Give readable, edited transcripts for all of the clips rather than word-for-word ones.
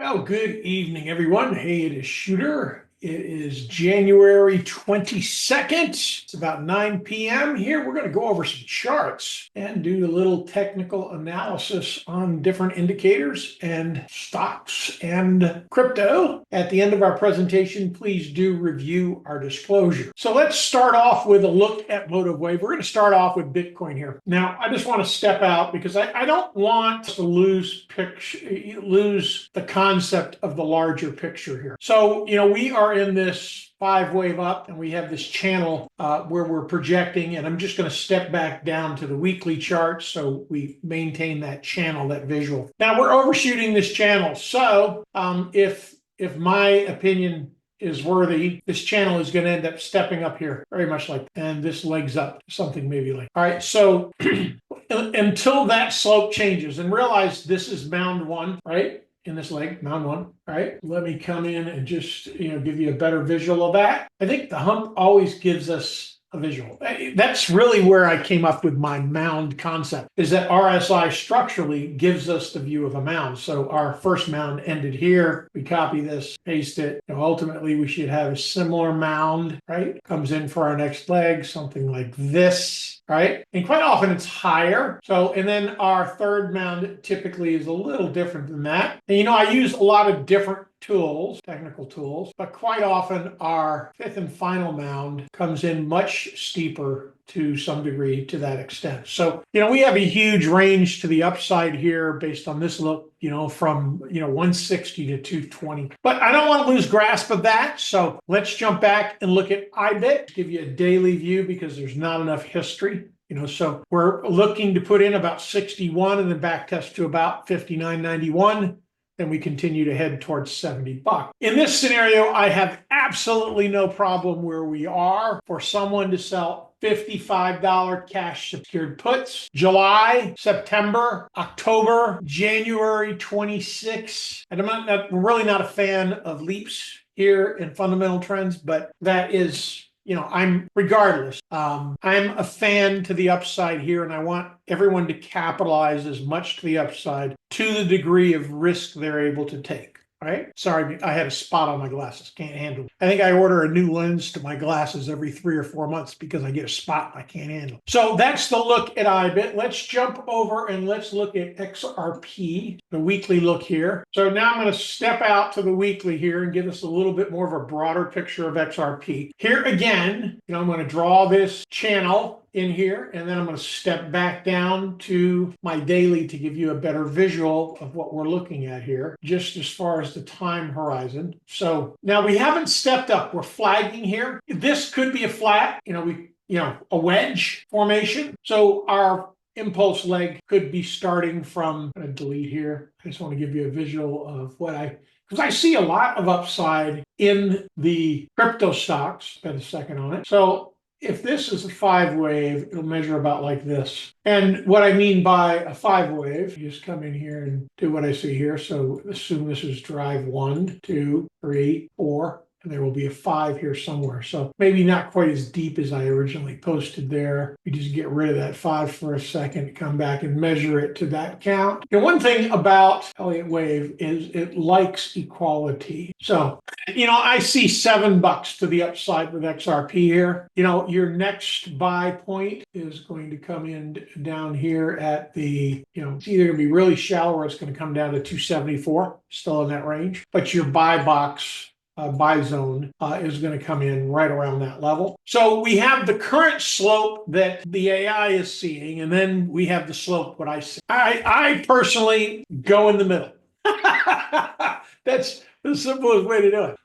Well, good evening, everyone. Hey, it is Shooter. It is January 22nd. It's about 9 p.m. here. We're going to go over some charts and do a little technical analysis on different indicators and stocks and crypto. At the end of our presentation, please do review our disclosure. So let's start off with a look at motive wave. We're going to start off with Bitcoin here. Now, I just want to step out because I don't want to lose the concept of the larger picture here. So, we are in this 5-wave up and we have this channel where we're projecting, and I'm just going to step back down to the weekly chart so we maintain that channel, that visual. Now we're overshooting this channel. So if my opinion is worthy, this channel is going to end up stepping up here very much like that. And this legs up, something maybe like, all right, so until that slope changes, and realize this is mound one, right? In this leg, mound one. All right, let me come in and just give you a better visual of that. I think the hump always gives us a visual. That's really where I came up with my mound concept, is that RSI structurally gives us the view of a mound. So our first mound ended here. We copy this, paste it. Ultimately, we should have a similar mound, right? Comes in for our next leg, something like this, right? And quite often it's higher. So, and then our third mound typically is a little different than that. And I use a lot of different tools, technical tools, but quite often our fifth and final mound comes in much steeper to some degree to that extent. So, we have a huge range to the upside here based on this look, from 160 to 220. But I don't want to lose grasp of that. So let's jump back and look at IBIT, give you a daily view because there's not enough history. So we're looking to put in about 61 and then back test to about 59.91. Then we continue to head towards $70. In this scenario, I have absolutely no problem where we are for someone to sell $55 cash secured puts. July, September, October, January 26. And I'm really not a fan of leaps here in fundamental trends, but that is, regardless, I'm a fan to the upside here, and I want everyone to capitalize as much to the upside to the degree of risk they're able to take. All right. Sorry, I had a spot on my glasses. Can't handle it. I think I order a new lens to my glasses every 3 or 4 months because I get a spot I can't handle. So that's the look at IBIT. Let's jump over and let's look at XRP, the weekly look here. So now I'm going to step out to the weekly here and give us a little bit more of a broader picture of XRP. Here again, I'm going to draw this channel in here, and then I'm going to step back down to my daily to give you a better visual of what we're looking at here, just as far as the time horizon. So now we haven't stepped up. We're flagging here. This could be a flat, a wedge formation. So our impulse leg could be starting from, I'm going to delete here. I just want to give you a visual of because I see a lot of upside in the crypto stocks. Spend a second on it. So if this is a 5-wave, it'll measure about like this. And what I mean by a 5-wave, you just come in here and do what I see here. So assume this is drive 1, 2, 3, 4. And there will be a 5 here somewhere. So maybe not quite as deep as I originally posted there. We just get rid of that 5 for a second, come back and measure it to that count. And one thing about Elliott Wave is it likes equality. So, I see $7 to the upside with XRP here. Your next buy point is going to come in down here at the, it's either going to be really shallow or it's going to come down to 274, still in that range. But your buy box, buy zone is going to come in right around that level. So we have the current slope that the AI is seeing, and then we have the slope what I see. I personally go in the middle. That's the simplest way to do it,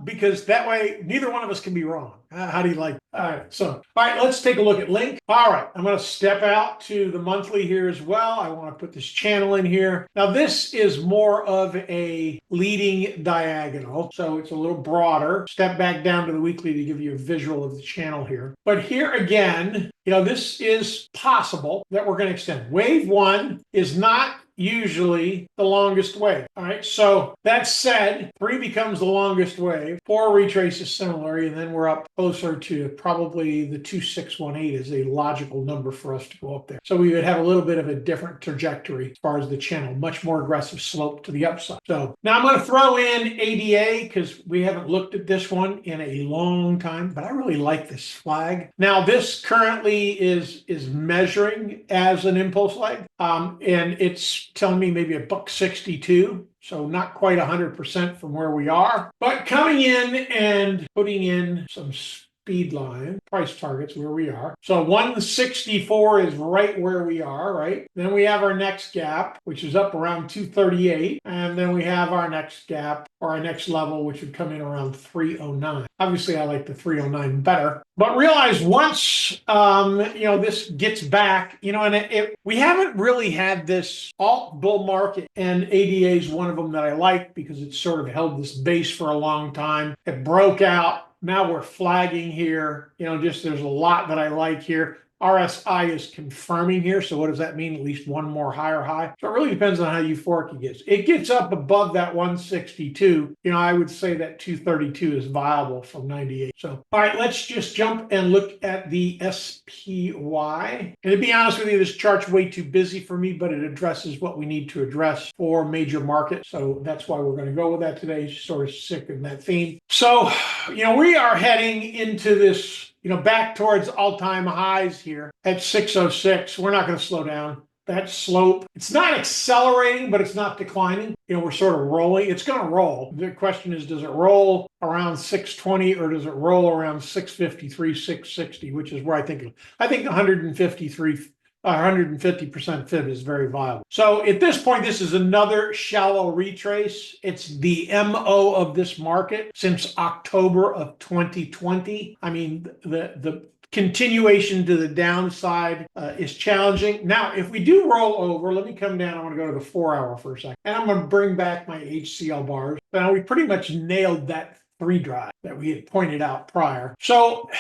because that way neither one of us can be wrong. How do you like? All right, let's take a look at Link. All right, I'm going to step out to the monthly here as well. I want to put this channel in here. Now this is more of a leading diagonal, so it's a little broader. Step back down to the weekly to give you a visual of the channel here. But here again, this is possible that we're going to extend. Wave 1 is not usually the longest wave. All right, so that said, 3 becomes the longest wave, 4 retraces similarly, and then we're up closer to probably the 2618 is a logical number for us to go up there. So we would have a little bit of a different trajectory as far as the channel, much more aggressive slope to the upside. So now I'm going to throw in ADA because we haven't looked at this one in a long time, but I really like this flag. Now this currently is measuring as an impulse leg, and it's telling me maybe $1.62. So not quite 100% from where we are, but coming in and putting in some speed line price targets where we are. So 164 is right where we are, right? Then we have our next gap, which is up around 238. And then we have our next gap or our next level, which would come in around 309. Obviously, I like the 309 better. But realize once, this gets back, and we haven't really had this alt bull market, and ADA is one of them that I like because it's sort of held this base for a long time. It broke out. Now we're flagging here, there's a lot that I like here. RSI is confirming here. So what does that mean? At least one more higher high. So it really depends on how euphoric it gets. It gets up above that 162. I would say that 232 is viable from 98. So, all right, let's just jump and look at the SPY. And to be honest with you, this chart's way too busy for me, but it addresses what we need to address for major markets. So that's why we're going to go with that today. Sort of sick of that theme. So, we are heading into this back towards all-time highs here at 606. We're not going to slow down. That slope, it's not accelerating, but it's not declining. We're sort of rolling. It's going to roll. The question is, does it roll around 620 or does it roll around 653, 660, which is where I think 150% fib is very viable. So at this point, this is another shallow retrace. It's the MO of this market since October of 2020. I mean, the continuation to the downside is challenging. Now, if we do roll over, let me come down. I want to go to the 4-hour for a second. And I'm going to bring back my HCL bars. Now, we pretty much nailed that 3 drive that we had pointed out prior. So,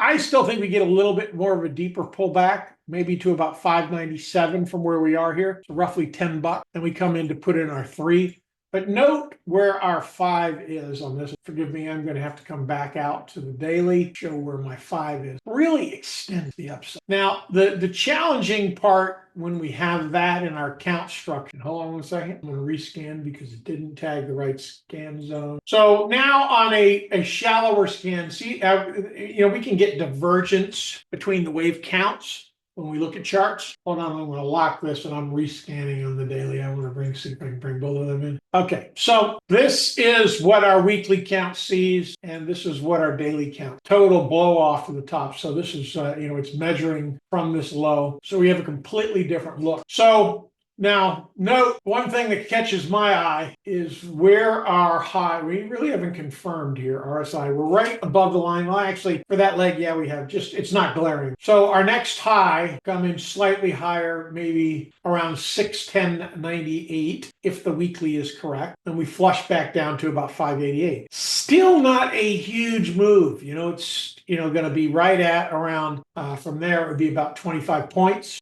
I still think we get a little bit more of a deeper pullback, maybe to about 597 from where we are here, so roughly $10. And we come in to put in our 3. But note where our 5 is on this. Forgive me, I'm going to have to come back out to the daily, show where my 5 is. Really extends the upside. Now, the challenging part when we have that in our count structure. Hold on one second. I'm going to rescan because it didn't tag the right scan zone. So now on a shallower scan, see, we can get divergence between the wave counts. When we look at charts, hold on, I'm going to lock this and I'm rescanning on the daily. I want to see if I can bring both of them in. Okay, so this is what our weekly count sees, and this is what our daily count. Total blow off to the top. So this is, it's measuring from this low. So we have a completely different look. So now, note, one thing that catches my eye is where our high, we really haven't confirmed here, RSI. We're right above the line. Well, actually, for that leg, yeah, we have it's not glaring. So our next high come in slightly higher, maybe around 610.98, if the weekly is correct. And we flush back down to about 588. Still not a huge move. It's, going to be right at around, from there, it would be about 25 points.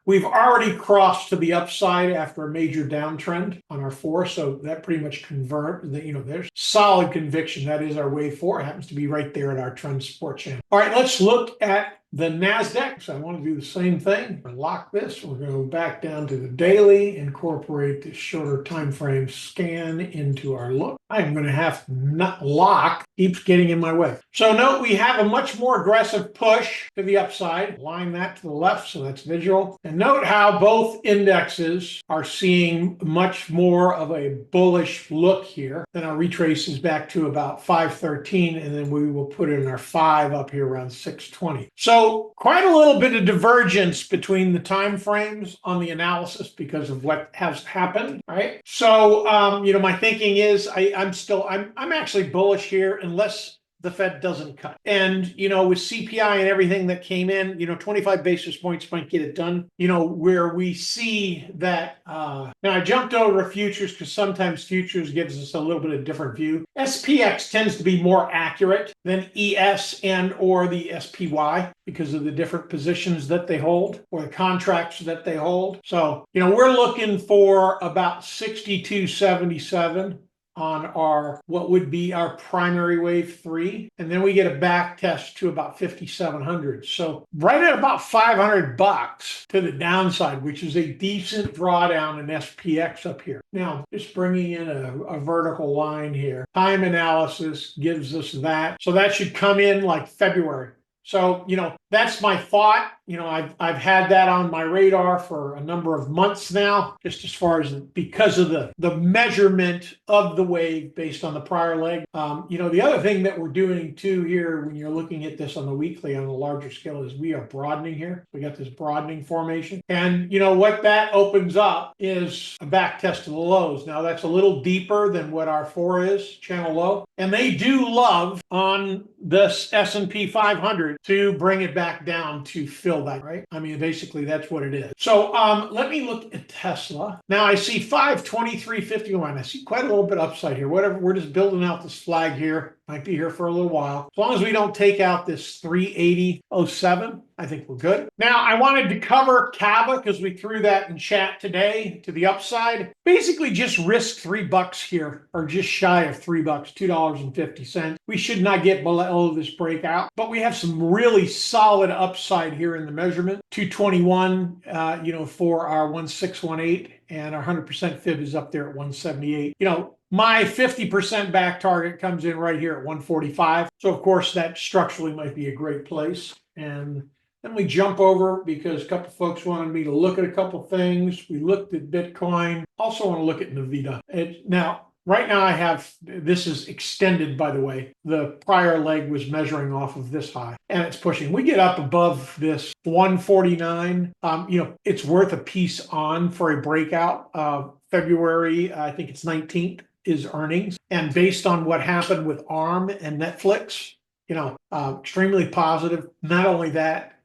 We've already crossed to the upside after a major downtrend on our 4, so that pretty much there's solid conviction. That is our wave 4. It happens to be right there at our trend support channel. All right, let's look at the Nasdaq. So I want to do the same thing. Lock this. We're going to go back down to the daily, incorporate the shorter time frame scan into our look. I'm going to have not lock, keeps getting in my way. So note we have a much more aggressive push to the upside. Line that to the left, so that's visual. And note how both indexes are seeing much more of a bullish look here. Then our retrace is back to about 513, and then we will put in our 5 up here around 620. So quite a little bit of divergence between the time frames on the analysis because of what has happened, right? So, my thinking is I'm actually bullish here unless the Fed doesn't cut. And, with CPI and everything that came in, 25 basis points might get it done. Where we see that, now I jumped over futures because sometimes futures gives us a little bit of different view. SPX tends to be more accurate than ES and or the SPY because of the different positions that they hold or the contracts that they hold. So, we're looking for about 62.77 on our what would be our primary wave 3, and then we get a back test to about 5,700. So right at about $500 to the downside, which is a decent drawdown in SPX up here. Now, just bringing in a vertical line here. Time analysis gives us that. So that should come in like February. So, that's my thought. I've had that on my radar for a number of months now, just as far as because of the measurement of the wave based on the prior leg. The other thing that we're doing too here when you're looking at this on the weekly on a larger scale is we are broadening here. We got this broadening formation. And what that opens up is a back test of the lows. Now that's a little deeper than what our 4 is, channel low. And they do love on this S&P 500 to bring it back down to fill that, right? I mean, basically that's what it is. So let me look at Tesla. Now I see 523.51. I see quite a little bit upside here. Whatever, we're just building out this flag here. Might be here for a little while. As long as we don't take out this 380.07, I think we're good. Now, I wanted to cover Cava because we threw that in chat today to the upside. Basically, just risk $3 here, or just shy of $3, $2.50. We should not get below this breakout, but we have some really solid upside here in the measurement. 221, for our 1618, and our 100% fib is up there at 178. My 50% back target comes in right here at 145. So, of course, that structurally might be a great place. And then we jump over because a couple folks wanted me to look at a couple things. We looked at Bitcoin. Also want to look at Nvidia. Right now I have, this is extended, by the way. The prior leg was measuring off of this high, and it's pushing. We get up above this 149. It's worth a piece on for a breakout. February, I think it's 19th. Is earnings, and based on what happened with ARM and Netflix, extremely positive. Not only that,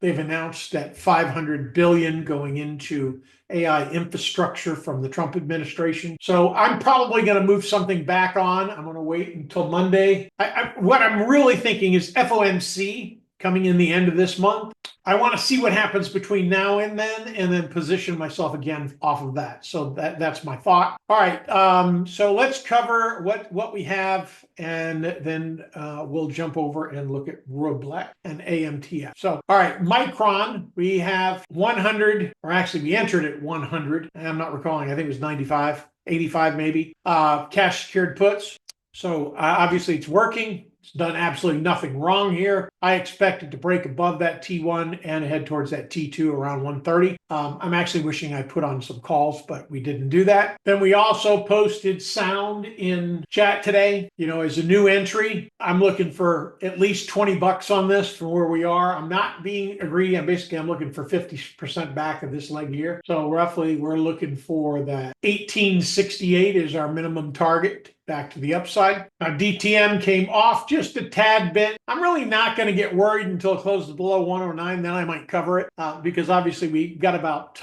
they've announced that $500 billion going into AI infrastructure from the Trump administration. So I'm probably going to move something back on. I'm going to wait until Monday. What I'm really thinking is FOMC coming in the end of this month. I want to see what happens between now and then position myself again off of that. So that's my thought. All right. So let's cover what we have, and then we'll jump over and look at Roblox and AMTF. So, all right, Micron, we have 100, or actually we entered at 100. I'm not recalling. I think it was 95, 85 maybe. Cash secured puts. So obviously it's working. It's done absolutely nothing wrong here. I expect it to break above that T1 and head towards that T2 around 130. I'm actually wishing I put on some calls, but we didn't do that. Then we also posted Sound in chat today, as a new entry. I'm looking for at least $20 on this from where we are. I'm not being greedy. I'm looking for 50% back of this leg here. So roughly we're looking for that 1868 is our minimum target. Back to the upside. Now DTM came off just a tad bit. I'm really not going to get worried until it closes below 109. Then I might cover it because obviously we got about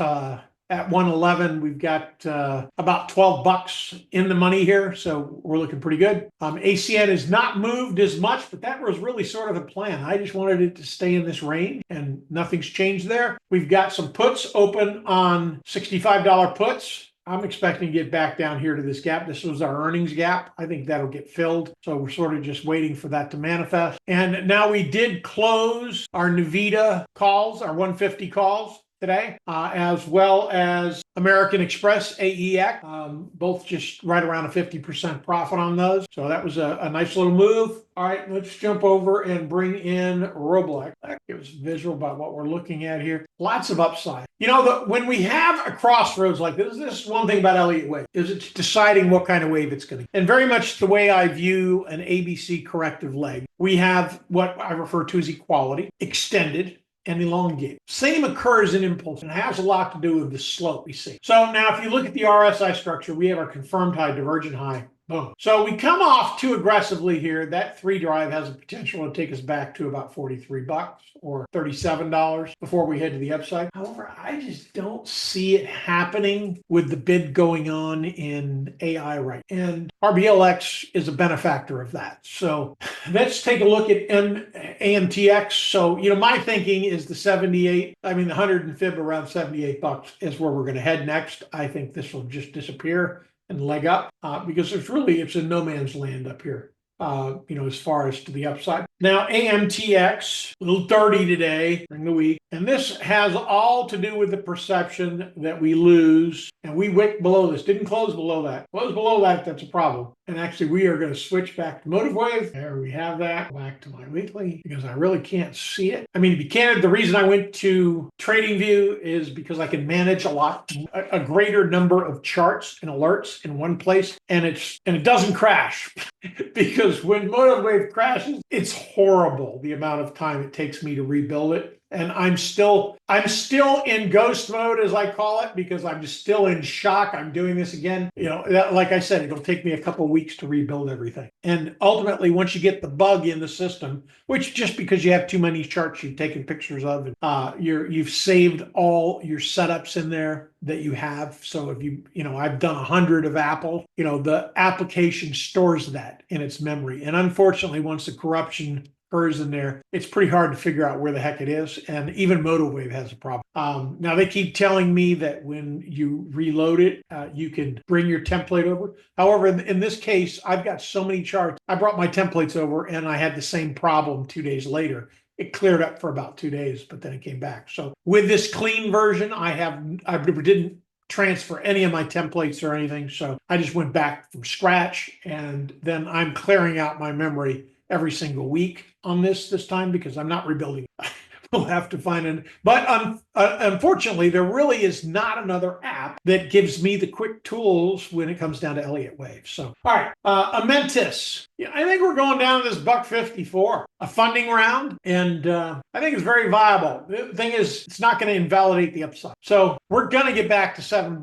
at 111. We've got about $12 in the money here, so we're looking pretty good. ACN has not moved as much, but that was really sort of the plan. I just wanted it to stay in this range, and nothing's changed there. We've got some puts open on $65 puts. I'm expecting to get back down here to this gap. This was our earnings gap. I think that'll get filled. So we're sort of just waiting for that to manifest. And now we did close our Nvidia calls, our 150 calls today, as well as American Express, AEX, both just right around a 50% profit on those. So that was a nice little move. All right, let's jump over and bring in Roblox. That gives visual about what we're looking at here. Lots of upside. When we have a crossroads like this is one thing about Elliott Wave, is it's deciding what kind of wave it's going to be. And very much the way I view an ABC corrective leg. We have what I refer to as equality, extended, and elongate. Same occurs in impulse, and it has a lot to do with the slope we see. So now if you look at the RSI structure, we have our confirmed high, divergent high, Boom. So we come off too aggressively here. That 3 drive has the potential to take us back to about 43 bucks or $37 before we head to the upside. However, I just don't see it happening with the bid going on in AI right now. And RBLX is a benefactor of that. So let's take a look at AMTX. So, my thinking is the 100 and fib around 78 bucks is where we're going to head next. I think this will just disappear and leg up because it's in no man's land up here, as far as to the upside. Now, AMTX, a little dirty today during the week, and this has all to do with the perception that we lose, and we wick below this. Didn't close below that. Close below that, that's a problem. And actually, we are going to switch back to Motive Wave. There we have that. Back to my weekly, because I really can't see it. I mean, to be candid, the reason I went to TradingView is because I can manage a greater number of charts and alerts in one place, and it doesn't crash. Because when Motive Wave crashes, it's horrible the amount of time it takes me to rebuild it. And I'm still in ghost mode, as I call it, because I'm just still in shock. I'm doing this again. Like I said, it'll take me a couple of weeks to rebuild everything. And ultimately, once you get the bug in the system, which just because you have too many charts you've taken pictures of, you've saved all your setups in there that you have. So if I've done 100 of Apple, the application stores that in its memory. And unfortunately, once the corruption occurs in there, it's pretty hard to figure out where the heck it is. And even Motive Wave has a problem. Now they keep telling me that when you reload it, you can bring your template over. However, in this case, I've got so many charts. I brought my templates over and I had the same problem 2 days later. It cleared up for about 2 days, but then it came back. So with this clean version, I didn't transfer any of my templates or anything. So I just went back from scratch, and then I'm clearing out my memory every single week on this time because I'm not rebuilding. We'll have to find it. But unfortunately, there really is not another app that gives me the quick tools when it comes down to Elliott Wave. So, all right, Amentis. Yeah, I think we're going down to this $1.54, a funding round, and I think it's very viable. The thing is, it's not going to invalidate the upside. So we're going to get back to $7.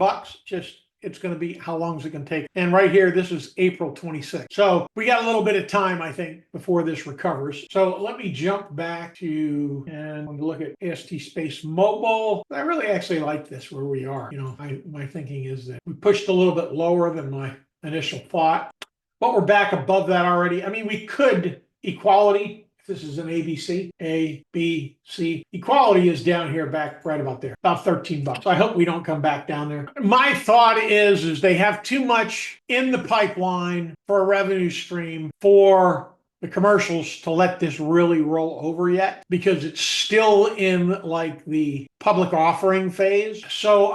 It's going to be how long is it going to take? And right here, this is April 26th. So we got a little bit of time, I think, before this recovers. So let me jump back and look at AST Space Mobile. I really actually like this where we are. My thinking is that we pushed a little bit lower than my initial thought, but we're back above that already. I mean, we could equality. This is an ABC, A, B, C. Equality is down here back right about there, about 13 bucks. So I hope we don't come back down there. My thought is they have too much in the pipeline for a revenue stream for the commercials to let this really roll over yet, because it's still in like the public offering phase. So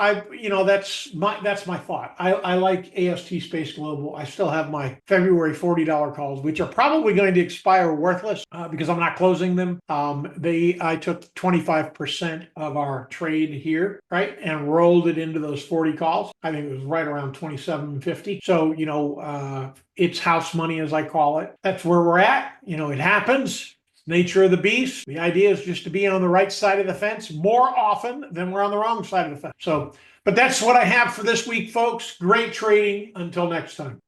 that's my thought. I like AST Space Global. I still have my February $40 calls, which are probably going to expire worthless because I'm not closing them. I took 25% of our trade here, right, and rolled it into those 40 calls. I think it was right around 27.50. So it's house money, as I call it. That's where we're at. It happens. Nature of the beast. The idea is just to be on the right side of the fence more often than we're on the wrong side of the fence. But that's what I have for this week, folks. Great trading. Until next time.